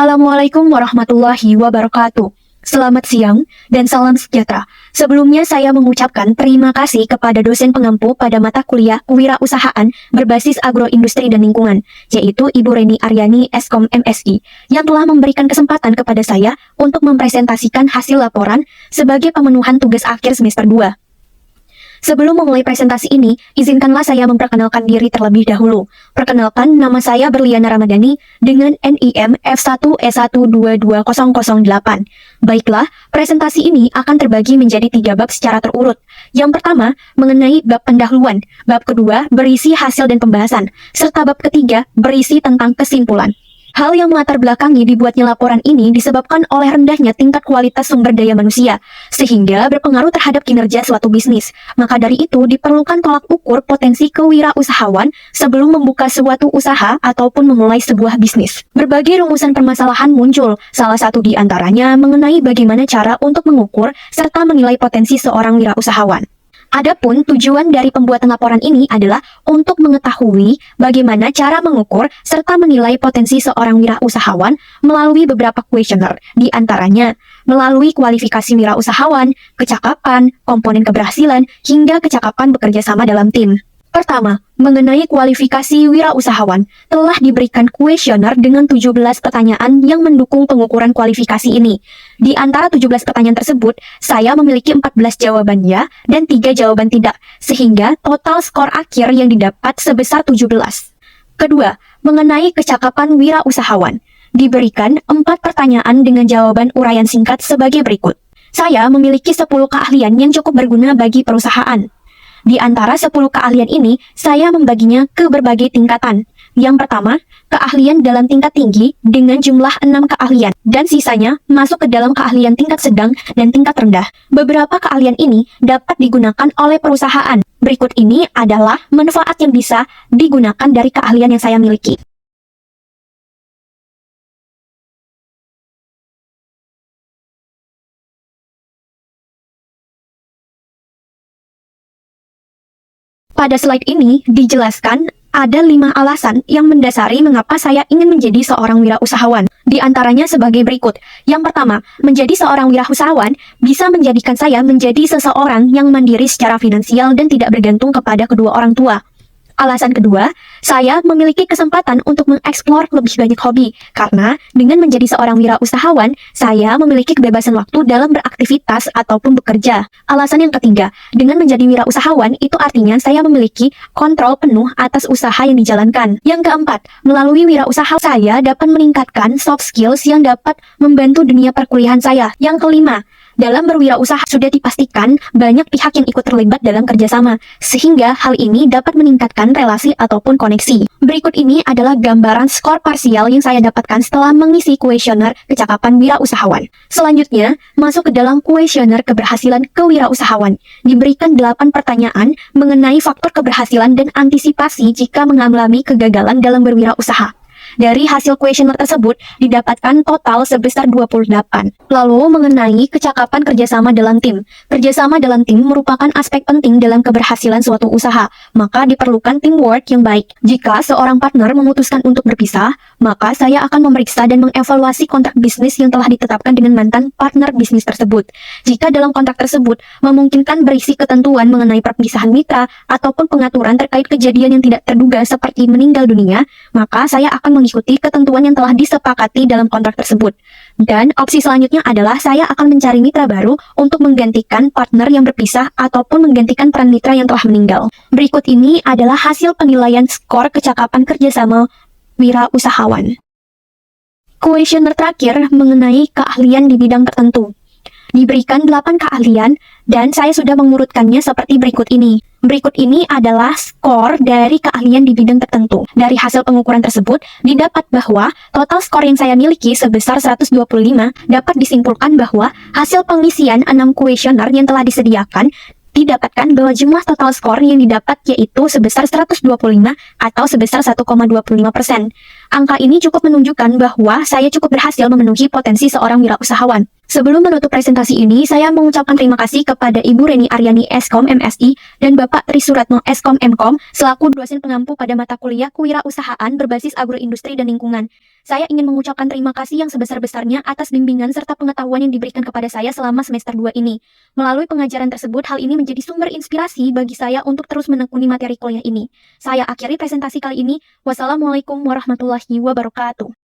Assalamualaikum warahmatullahi wabarakatuh. Selamat siang dan salam sejahtera. Sebelumnya saya mengucapkan terima kasih kepada dosen pengampu pada mata kuliah Kewirausahaan berbasis agroindustri dan lingkungan, yaitu Ibu Reni Aryani Eskom MSI, yang telah memberikan kesempatan kepada saya untuk mempresentasikan hasil laporan sebagai pemenuhan tugas akhir semester 2. Sebelum memulai presentasi ini, izinkanlah saya memperkenalkan diri terlebih dahulu. Perkenalkan, nama saya Berliana Ramadhani dengan NIM F1E1222008. Baiklah, presentasi ini akan terbagi menjadi 3 bab secara terurut. Yang pertama, mengenai bab pendahuluan. Bab kedua, berisi hasil dan pembahasan. Serta bab ketiga, berisi tentang kesimpulan. Hal yang melatar belakangi dibuatnya laporan ini disebabkan oleh rendahnya tingkat kualitas sumber daya manusia, sehingga berpengaruh terhadap kinerja suatu bisnis. Maka dari itu diperlukan tolak ukur potensi kewirausahawan sebelum membuka suatu usaha ataupun memulai sebuah bisnis. Berbagai rumusan permasalahan muncul, salah satu di antaranya mengenai bagaimana cara untuk mengukur serta menilai potensi seorang wirausahawan. Adapun tujuan dari pembuatan laporan ini adalah untuk mengetahui bagaimana cara mengukur serta menilai potensi seorang wirausahawan melalui beberapa kuesioner, di antaranya melalui kualifikasi wirausahawan, kecakapan, komponen keberhasilan, hingga kecakapan bekerja sama dalam tim. Pertama, mengenai kualifikasi wirausahawan, telah diberikan kuesioner dengan 17 pertanyaan yang mendukung pengukuran kualifikasi ini. Di antara 17 pertanyaan tersebut, saya memiliki 14 jawaban ya dan 3 jawaban tidak, sehingga total skor akhir yang didapat sebesar 17. Kedua, mengenai kecakapan wirausahawan, diberikan 4 pertanyaan dengan jawaban uraian singkat sebagai berikut. Saya memiliki 10 keahlian yang cukup berguna bagi perusahaan. Di antara 10 keahlian ini, saya membaginya ke berbagai tingkatan. Yang pertama, keahlian dalam tingkat tinggi dengan jumlah 6 keahlian, dan sisanya masuk ke dalam keahlian tingkat sedang dan tingkat rendah. Beberapa keahlian ini dapat digunakan oleh perusahaan. Berikut ini adalah manfaat yang bisa digunakan dari keahlian yang saya miliki. Pada slide ini dijelaskan ada 5 alasan yang mendasari mengapa saya ingin menjadi seorang wirausahawan. Di antaranya sebagai berikut. Yang pertama, menjadi seorang wirausahawan bisa menjadikan saya menjadi seseorang yang mandiri secara finansial dan tidak bergantung kepada kedua orang tua. Alasan kedua, saya memiliki kesempatan untuk mengeksplor lebih banyak hobi, karena dengan menjadi seorang wirausahawan, saya memiliki kebebasan waktu dalam beraktivitas ataupun bekerja. Alasan yang ketiga, dengan menjadi wirausahawan, itu artinya saya memiliki kontrol penuh atas usaha yang dijalankan. Yang keempat, melalui wirausaha saya dapat meningkatkan soft skills yang dapat membantu dunia perkuliahan saya. Yang kelima, dalam berwirausaha sudah dipastikan banyak pihak yang ikut terlibat dalam kerjasama, sehingga hal ini dapat meningkatkan relasi ataupun koneksi. Berikut ini adalah gambaran skor parsial yang saya dapatkan setelah mengisi kuesioner kecakapan wirausahawan. Selanjutnya, masuk ke dalam kuesioner keberhasilan kewirausahawan. Diberikan 8 pertanyaan mengenai faktor keberhasilan dan antisipasi jika mengalami kegagalan dalam berwirausaha. Dari hasil kuesioner tersebut, didapatkan total sebesar 28. Lalu, mengenai kecakapan kerjasama dalam tim. Kerjasama dalam tim merupakan aspek penting dalam keberhasilan suatu usaha, maka diperlukan teamwork yang baik. Jika seorang partner memutuskan untuk berpisah, maka saya akan memeriksa dan mengevaluasi kontrak bisnis yang telah ditetapkan dengan mantan partner bisnis tersebut. Jika dalam kontrak tersebut memungkinkan berisi ketentuan mengenai perpisahan mitra ataupun pengaturan terkait kejadian yang tidak terduga seperti meninggal dunia, maka saya akan mengikuti ketentuan yang telah disepakati dalam kontrak tersebut. Dan opsi selanjutnya adalah saya akan mencari mitra baru untuk menggantikan partner yang berpisah ataupun menggantikan peran mitra yang telah meninggal. Berikut ini adalah hasil penilaian skor kecakapan kerjasama wirausahawan. Kuesioner terakhir mengenai keahlian di bidang tertentu. Diberikan 8 keahlian dan saya sudah mengurutkannya seperti berikut ini. Berikut ini adalah skor dari keahlian di bidang tertentu. Dari hasil pengukuran tersebut, didapat bahwa total skor yang saya miliki sebesar 125 dapat disimpulkan bahwa hasil pengisian 6 kuesioner yang telah disediakan didapatkan bahwa jumlah total skor yang didapat yaitu sebesar 125 atau sebesar 1,25%. Angka ini cukup menunjukkan bahwa saya cukup berhasil memenuhi potensi seorang wirausahawan. Sebelum menutup presentasi ini, saya mengucapkan terima kasih kepada Ibu Reni Aryani Eskom MSI dan Bapak Tri Suratno Eskom Mkom selaku dosen pengampu pada mata kuliah Kewirausahaan berbasis agroindustri dan lingkungan. Saya ingin mengucapkan terima kasih yang sebesar-besarnya atas bimbingan serta pengetahuan yang diberikan kepada saya selama semester 2 ini. Melalui pengajaran tersebut, hal ini menjadi sumber inspirasi bagi saya untuk terus menekuni materi kuliah ini. Saya akhiri presentasi kali ini. Wassalamualaikum warahmatullahi wabarakatuh.